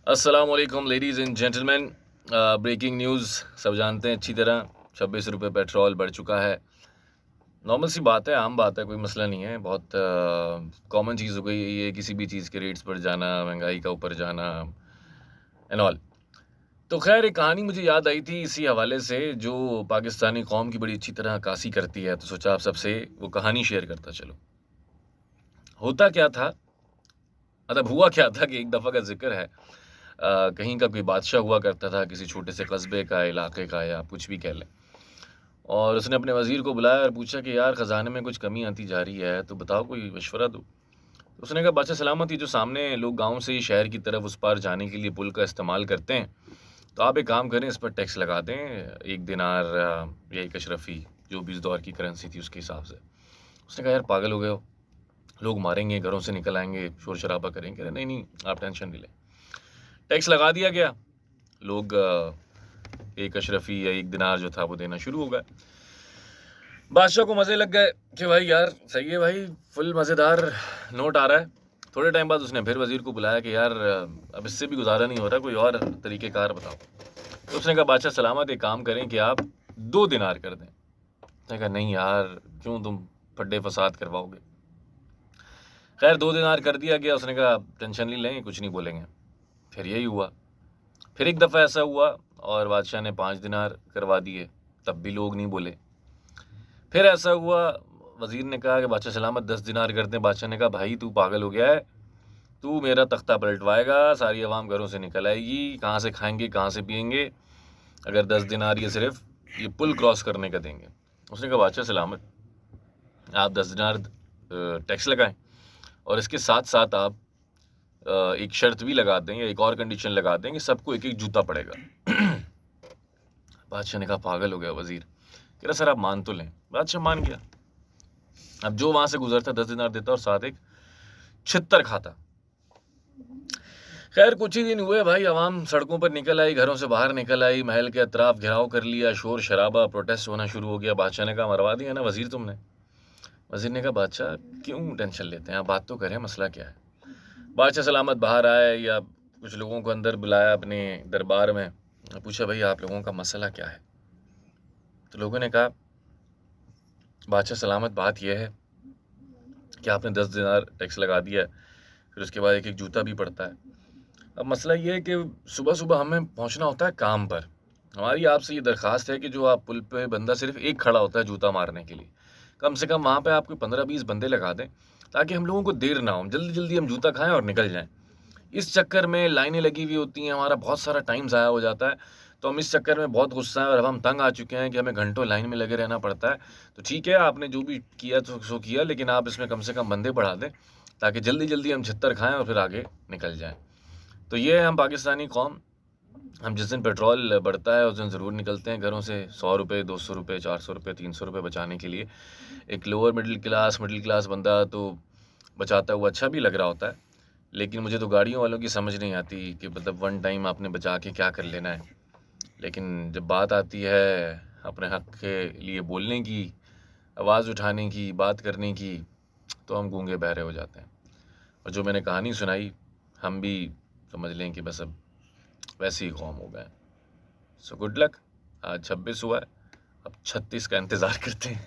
السلام علیکم ladies and gentlemen. Breaking news سب جانتے ہیں اچھی طرح. 26 روپے پیٹرول بڑھ چکا ہے. نارمل سی بات ہے, عام بات ہے, کوئی مسئلہ نہیں ہے. بہت کامن چیز ہو گئی ہے یہ, کسی بھی چیز کے ریٹس پر جانا, مہنگائی کا اوپر جانا اینڈ آل. تو خیر ایک کہانی مجھے یاد آئی تھی اسی حوالے سے, جو پاکستانی قوم کی بڑی اچھی طرح عکاسی کرتی ہے, تو سوچا آپ سب سے وہ کہانی شیئر کرتا چلو. ہوتا کیا تھا, مطلب ہوا کیا تھا کہ ایک دفعہ کا ذکر ہے, کہیں کا کوئی بادشاہ ہوا کرتا تھا, کسی چھوٹے سے قصبے کا, علاقے کا, یا کچھ بھی کہہ لیں. اور اس نے اپنے وزیر کو بلایا اور پوچھا کہ یار خزانے میں کچھ کمی آتی جا رہی ہے, تو بتاؤ کوئی مشورہ دو. اس نے کہا بادشاہ سلامتی, جو سامنے لوگ گاؤں سے شہر کی طرف اس پار جانے کے لیے پل کا استعمال کرتے ہیں, تو آپ ایک کام کریں, اس پر ٹیکس لگا دیں 1 دینار یا 1 اشرفی, جو بھی اس دور کی کرنسی تھی اس کے حساب سے. اس نے کہا یار پاگل ہو گئے ہو, لوگ ماریں گے, گھروں سے نکل آئیں گے, شور شرابہ کریں گے. نہیں نہیں, آپ ٹینشن نہیں لیں. ٹیکس لگا دیا گیا. لوگ 1 اشرفی یا 1 دینار جو تھا وہ دینا شروع ہو گئے. بادشاہ کو مزے لگ گئے کہ بھائی یار صحیح ہے بھائی, فل مزیدار نوٹ آ رہا ہے. تھوڑے ٹائم بعد اس نے پھر وزیر کو بلایا کہ یار اب اس سے بھی گزارا نہیں ہو رہا, کوئی اور طریقہ کار بتاؤ. تو اس نے کہا بادشاہ سلامت, ایک کام کریں کہ آپ 2 دینار کر دیں. اس نے کہا نہیں یار, کیوں تم پھڈے فساد کرواؤ گے. خیر 2 دینار کر دیا گیا. اس نے کہا ٹینشن نہیں لیں, کچھ نہیں بولیں گے. پھر یہی ہوا. پھر ایک دفعہ ایسا ہوا اور بادشاہ نے 5 دینار کروا دیے, تب بھی لوگ نہیں بولے. پھر ایسا ہوا, وزیر نے کہا کہ بادشاہ سلامت 10 دینار کر دیں. بادشاہ نے کہا بھائی تو پاگل ہو گیا ہے, تو میرا تختہ پلٹوائے گا, ساری عوام گھروں سے نکل آئے گی, کہاں سے کھائیں گے, کہاں سے پئیں گے, اگر 10 دینار یہ صرف یہ پل کراس کرنے کا دیں گے. اس نے کہا بادشاہ سلامت, آپ 10 دینار ٹیکس لگائیں, اور اس کے ساتھ ساتھ آپ ایک شرط بھی لگا دیں, یا ایک اور کنڈیشن لگا دیں کہ سب کو 1 1 جوتا پڑے گا. بادشاہ نے کہا پاگل ہو گیا وزیر, کہہ رہا سر آپ مان تو لیں. بادشاہ مان گیا. اب جو وہاں سے گزرتا 10 دینار دیتا اور ساتھ ایک چھتر کھاتا. خیر کچھ ہی دن ہوئے بھائی, عوام سڑکوں پر نکل آئی, گھروں سے باہر نکل آئی, محل کے اطراف گھیراؤ کر لیا, شور شرابہ, پروٹیسٹ ہونا شروع ہو گیا. بادشاہ نے کہا مروا دیا نا وزیر تم نے. وزیر نے کہا بادشاہ کیوں ٹینشن لیتے ہیں, آپ بات تو کریں, مسئلہ کیا ہے. بادشاہ سلامت باہر آئے, یا کچھ لوگوں کو اندر بلایا اپنے دربار میں, پوچھا بھائی آپ لوگوں کا مسئلہ کیا ہے. تو لوگوں نے کہا بادشاہ سلامت بات یہ ہے کہ آپ نے 10 دینار ٹیکس لگا دیا ہے, پھر اس کے بعد 1 1 جوتا بھی پڑتا ہے. اب مسئلہ یہ ہے کہ صبح صبح ہمیں پہنچنا ہوتا ہے کام پر. ہماری آپ سے یہ درخواست ہے کہ جو آپ پل پہ بندہ صرف 1 کھڑا ہوتا ہے جوتا مارنے کے لیے, کم سے کم وہاں پہ آپ کوئی 15-20 بندے لگا دیں, تاکہ ہم لوگوں کو دیر نہ ہو, جلدی جلدی ہم جوتا کھائیں اور نکل جائیں. اس چکر میں لائنیں لگی ہوئی ہوتی ہیں, ہمارا بہت سارا ٹائم ضائع ہو جاتا ہے. تو ہم اس چکر میں بہت غصہ ہیں, اور اب ہم تنگ آ چکے ہیں کہ ہمیں گھنٹوں لائن میں لگے رہنا پڑتا ہے. تو ٹھیک ہے, آپ نے جو بھی کیا سو کیا, لیکن آپ اس میں کم سے کم بندے بڑھا دیں, تاکہ جلدی جلدی ہم چھتر کھائیں اور پھر آگے نکل جائیں. تو یہ ہے ہم پاکستانی قوم. ہم جس دن پیٹرول بڑھتا ہے اس دن ضرور نکلتے ہیں گھروں سے 100 روپے, 200 روپے, 400 روپے, 300 روپے بچانے کے لیے. ایک لوور مڈل کلاس بندہ تو بچاتا ہوا اچھا بھی لگ رہا ہوتا ہے, لیکن مجھے تو گاڑیوں والوں کی سمجھ نہیں آتی کہ مطلب 1 ٹائم آپ نے بچا کے کیا کر لینا ہے. لیکن جب بات آتی ہے اپنے حق کے لیے بولنے کی, آواز اٹھانے کی, بات کرنے کی, تو ہم گونگے بہرے ہو جاتے ہیں. اور جو میں نے کہانی سنائی, ہم بھی سمجھ لیں کہ بس اب ویسے ہی قوم ہو گئے. So good luck. آج 26 ہوا ہے, اب 36 کا انتظار کرتے ہیں.